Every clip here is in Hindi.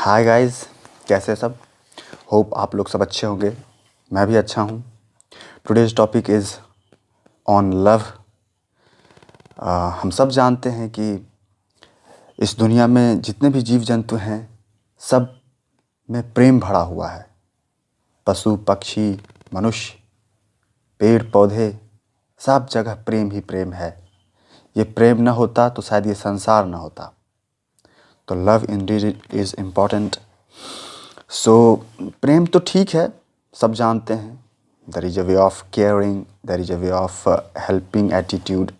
हाय गाइस, कैसे सब। होप आप लोग सब अच्छे होंगे। मैं भी अच्छा हूँ। Today's topic is on love. हम सब जानते हैं कि इस दुनिया में जितने भी जीव जंतु हैं सब में प्रेम भरा हुआ है। पशु पक्षी मनुष्य पेड़ पौधे सब जगह प्रेम ही प्रेम है। ये प्रेम न होता तो शायद ये संसार न होता। तो love indeed is important. So प्रेम तो ठीक है, सब जानते हैं। There is a way of caring, there is a way of helping attitude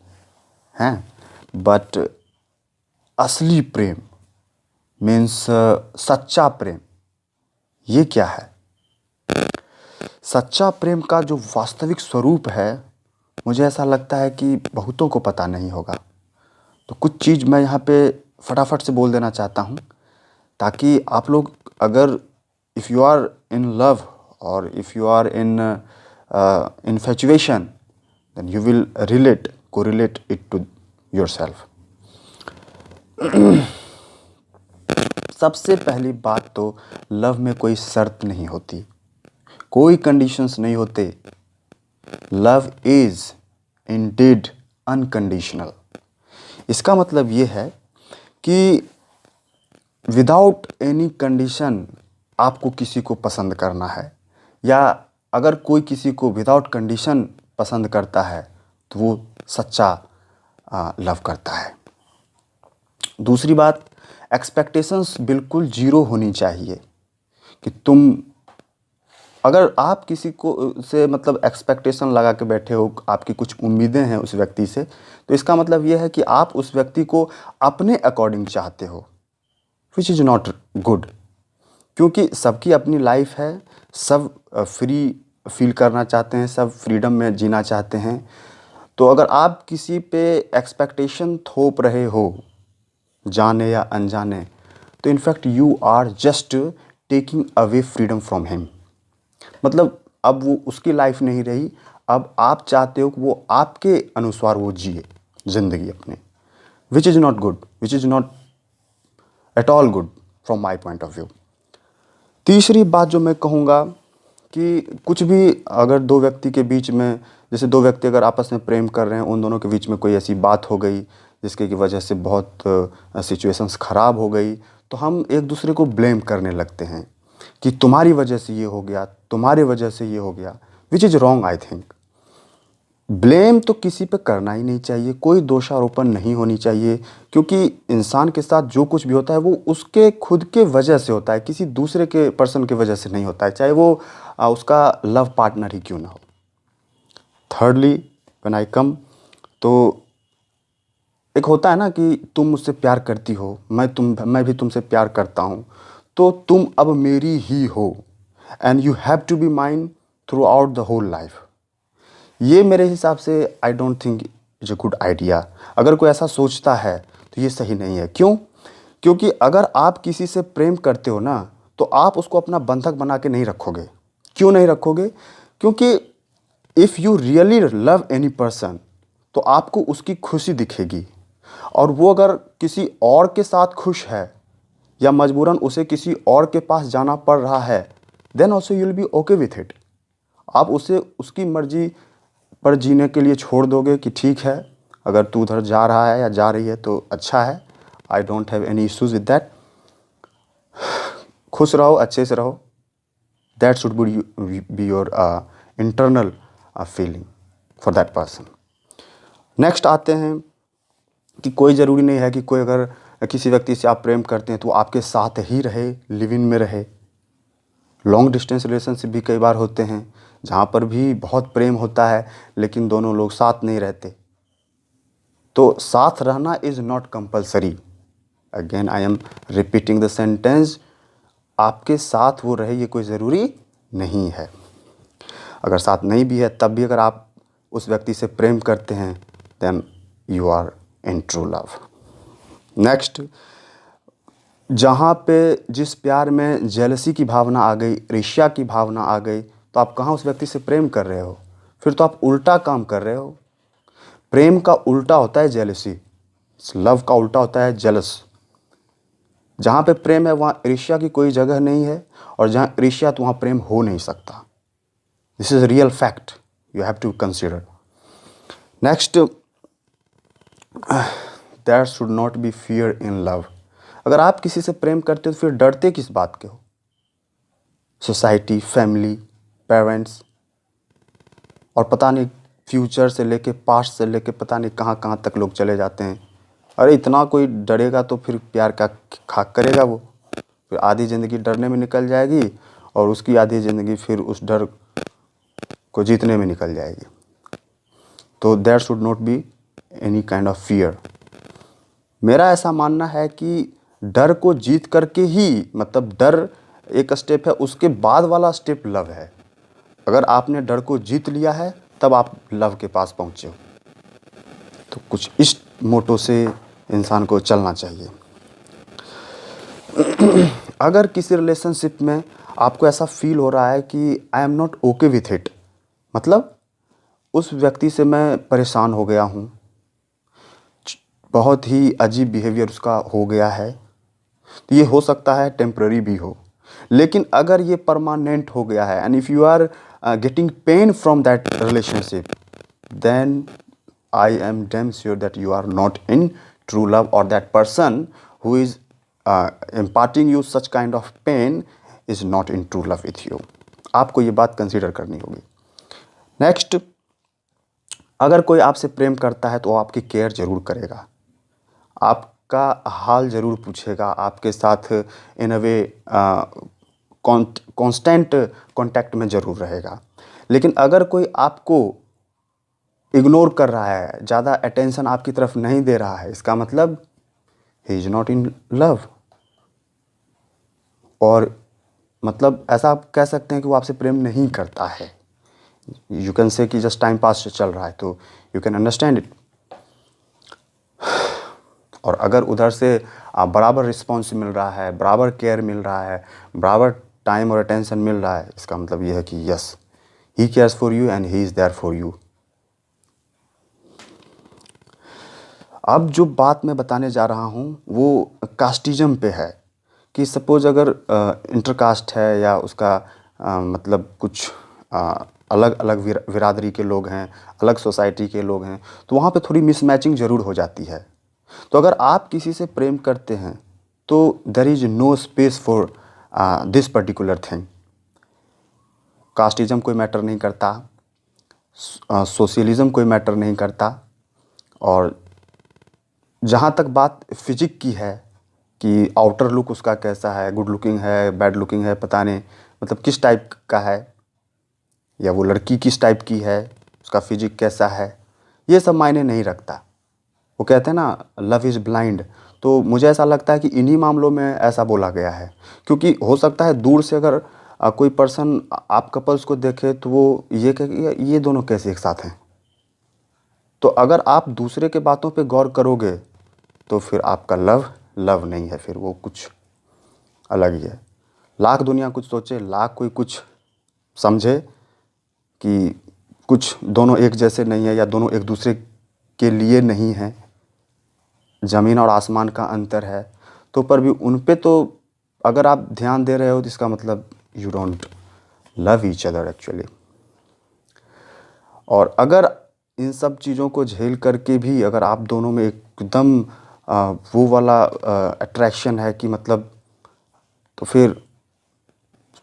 हैं। बट असली प्रेम मीन्स सच्चा प्रेम, ये क्या है? सच्चा प्रेम का जो वास्तविक स्वरूप है, मुझे ऐसा लगता है कि बहुतों को पता नहीं होगा। तो कुछ चीज़ मैं यहाँ पे फटाफट से बोल देना चाहता हूँ, ताकि आप लोग अगर if you are in love और if you are in infatuation, then you will correlate it to yourself. सबसे पहली बात तो लव में कोई शर्त नहीं होती, कोई कंडीशंस नहीं होते। Love is Indeed unconditional. इसका मतलब ये है कि विदाउट एनी कंडीशन आपको किसी को पसंद करना है, या अगर कोई किसी को विदाउट कंडीशन पसंद करता है तो वो सच्चा लव करता है। दूसरी बात, एक्सपेक्टेशंस बिल्कुल ज़ीरो होनी चाहिए। कि तुम अगर आप किसी को से मतलब एक्सपेक्टेशन लगा के बैठे हो, आपकी कुछ उम्मीदें हैं उस व्यक्ति से, तो इसका मतलब ये है कि आप उस व्यक्ति को अपने अकॉर्डिंग चाहते हो, विच इज़ नॉट गुड। क्योंकि सबकी अपनी लाइफ है, सब फ्री फील करना चाहते हैं, सब फ्रीडम में जीना चाहते हैं। तो अगर आप किसी पे एक्सपेक्टेशन थोप रहे हो, जाने या अनजाने, तो in fact you are just taking away freedom from him. मतलब अब वो उसकी लाइफ नहीं रही, अब आप चाहते हो कि वो आपके अनुसार वो जिए ज़िंदगी अपने, which is not good, which is not at all good from my point of view. तीसरी बात जो मैं कहूँगा कि कुछ भी अगर दो व्यक्ति के बीच में, जैसे दो व्यक्ति अगर आपस में प्रेम कर रहे हैं, उन दोनों के बीच में कोई ऐसी बात हो गई जिसके की वजह से बहुत सिचुएशंस ख़राब हो गई, तो हम एक दूसरे को ब्लेम करने लगते हैं कि तुम्हारी वजह से ये हो गया, तुम्हारी वजह से ये हो गया, which is wrong I think. Blame तो किसी पे करना ही नहीं चाहिए, कोई दोषारोपण नहीं होनी चाहिए, क्योंकि इंसान के साथ जो कुछ भी होता है वो उसके खुद के वजह से होता है, किसी दूसरे के पर्सन के वजह से नहीं होता है, चाहे वो उसका लव पार्टनर ही क्यों ना हो। थर्डली व्हेन आई कम, तो एक होता है ना कि तुम मुझसे प्यार करती हो, मैं भी तुमसे प्यार करता हूँ, तो तुम अब मेरी ही हो and you have to be mine throughout the whole life. ये मेरे हिसाब से I don't think is a good idea. अगर कोई ऐसा सोचता है तो ये सही नहीं है। क्यों? क्योंकि अगर आप किसी से प्रेम करते हो ना, तो आप उसको अपना बंधक बना के नहीं रखोगे। क्यों नहीं रखोगे? क्योंकि if you really love any person, तो आपको उसकी खुशी दिखेगी, और वो अगर किसी और के साथ खुश है या मजबूरन उसे किसी और के पास जाना पड़ रहा है, then also you will be okay with it. आप उसे उसकी मर्जी पर जीने के लिए छोड़ दोगे कि ठीक है, अगर तू उधर जा रहा है या जा रही है तो अच्छा है, I don't have any issues with that. खुश रहो, अच्छे से रहो, that should be your internal feeling for that person. Next आते हैं कि कोई ज़रूरी नहीं है कि कोई अगर किसी व्यक्ति से आप प्रेम करते हैं तो वो आपके साथ ही रहे, लिव इन में रहे। लॉन्ग डिस्टेंस रिलेशनशिप भी कई बार होते हैं जहाँ पर भी बहुत प्रेम होता है लेकिन दोनों लोग साथ नहीं रहते। तो साथ रहना is not compulsory. Again I am repeating the sentence, आपके साथ वो रहे ये कोई ज़रूरी नहीं है। अगर साथ नहीं भी है तब भी अगर आप उस व्यक्ति से प्रेम करते हैं, then you are in true love. Next, जहाँ पे जिस प्यार में जेलसी की भावना आ गई, ईर्ष्या की भावना आ गई, तो आप कहाँ उस व्यक्ति से प्रेम कर रहे हो? फिर तो आप उल्टा काम कर रहे हो। प्रेम का उल्टा होता है जेलसी, लव का उल्टा होता है जेलस। जहाँ पे प्रेम है वहाँ ईर्ष्या की कोई जगह नहीं है, और जहाँ ईर्ष्या तो वहाँ प्रेम हो नहीं सकता। This is real fact, you have to consider. Next, there should not be fear in love. अगर आप किसी से प्रेम करते हो तो फिर डरते किस बात के हो? सोसाइटी, फैमिली, पेरेंट्स, और पता नहीं फ्यूचर से लेके पास्ट से लेके पता नहीं कहाँ कहाँ तक लोग चले जाते हैं। अरे इतना कोई डरेगा तो फिर प्यार का खाक करेगा वो? फिर आधी ज़िंदगी डरने में निकल जाएगी, और उसकी आधी ज़िंदगी फिर उस डर को जीतने में निकल जाएगी। तो there should not be any kind of fear. मेरा ऐसा मानना है कि डर को जीत करके ही, मतलब डर एक स्टेप है, उसके बाद वाला स्टेप लव है। अगर आपने डर को जीत लिया है तब आप लव के पास पहुँचे हो। तो कुछ इस मोटो से इंसान को चलना चाहिए। अगर किसी रिलेशनशिप में आपको ऐसा फील हो रहा है कि I am not okay with it, मतलब उस व्यक्ति से मैं परेशान हो गया हूँ, बहुत ही अजीब बिहेवियर उसका हो गया है, तो ये हो सकता है टेम्पररी भी हो। लेकिन अगर ये परमानेंट हो गया है, and if you are getting pain from that relationship, then I am damn sure that you are not in true love, और that person who is imparting you such kind of pain is not in true love with you। आपको ये बात कंसीडर करनी होगी। नेक्स्ट, अगर कोई आपसे प्रेम करता है तो वो आपकी केयर ज़रूर करेगा, आपका हाल ज़रूर पूछेगा, आपके साथ इन अ वे कांस्टेंट कांटेक्ट में ज़रूर रहेगा। लेकिन अगर कोई आपको इग्नोर कर रहा है, ज़्यादा अटेंशन आपकी तरफ नहीं दे रहा है, इसका मतलब he is not in love. और मतलब ऐसा आप कह सकते हैं कि वो आपसे प्रेम नहीं करता है। यू कैन से कि जस्ट टाइम पास चल रहा है, तो यू कैन अंडरस्टैंड इट। और अगर उधर से बराबर रिस्पॉन्स मिल रहा है, बराबर केयर मिल रहा है, बराबर टाइम और अटेंशन मिल रहा है, इसका मतलब ये है कि yes, he cares for you and he is there for you. अब जो बात मैं बताने जा रहा हूँ वो कास्टिज्म पे है, कि सपोज़ अगर इंटरकास्ट है, या उसका मतलब कुछ अलग अलग बिरादरी के लोग हैं, अलग सोसाइटी के लोग हैं, तो वहाँ पे थोड़ी मिसमैचिंग ज़रूर हो जाती है। तो अगर आप किसी से प्रेम करते हैं तो there is no space for this particular thing. Casteism कोई मैटर नहीं करता, सोशलिज्म कोई मैटर नहीं करता, और जहाँ तक बात फिजिक की है कि आउटर लुक उसका कैसा है, गुड लुकिंग है, बैड लुकिंग है, पता नहीं मतलब किस टाइप का है, या वो लड़की किस टाइप की है, उसका फिजिक कैसा है, ये सब मायने नहीं रखता। वो कहते हैं ना, लव इज़ ब्लाइंड। तो मुझे ऐसा लगता है कि इन्हीं मामलों में ऐसा बोला गया है, क्योंकि हो सकता है दूर से अगर कोई पर्सन आप कपल्स को देखे तो वो ये कहे कि ये दोनों कैसे एक साथ हैं। तो अगर आप दूसरे के बातों पे गौर करोगे तो फिर आपका लव लव नहीं है, फिर वो कुछ अलग ही है। लाख दुनिया कुछ सोचे, लाख कोई कुछ समझे कि कुछ दोनों एक जैसे नहीं है, या दोनों एक दूसरे के लिए नहीं है, ज़मीन और आसमान का अंतर है, तो पर भी उन पे तो अगर आप ध्यान दे रहे हो तो इसका मतलब you don't love each other actually. और अगर इन सब चीज़ों को झेल करके भी अगर आप दोनों में एकदम वो वाला अट्रैक्शन है कि मतलब, तो फिर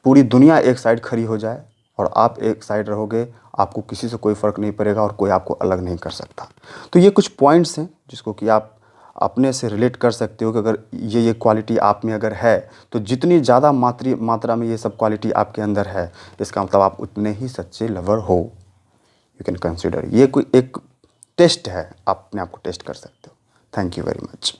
पूरी दुनिया एक साइड खड़ी हो जाए और आप एक साइड रहोगे, आपको किसी से कोई फ़र्क नहीं पड़ेगा और कोई आपको अलग नहीं कर सकता। तो ये कुछ पॉइंट्स हैं जिसको कि आप अपने से रिलेट कर सकते हो कि अगर ये क्वालिटी आप में अगर है, तो जितनी ज़्यादा मात्रा में ये सब क्वालिटी आपके अंदर है, इसका मतलब आप उतने ही सच्चे लवर हो। यू कैन कंसिडर, ये कोई एक टेस्ट है, आप अपने आप को टेस्ट कर सकते हो। Thank you very much.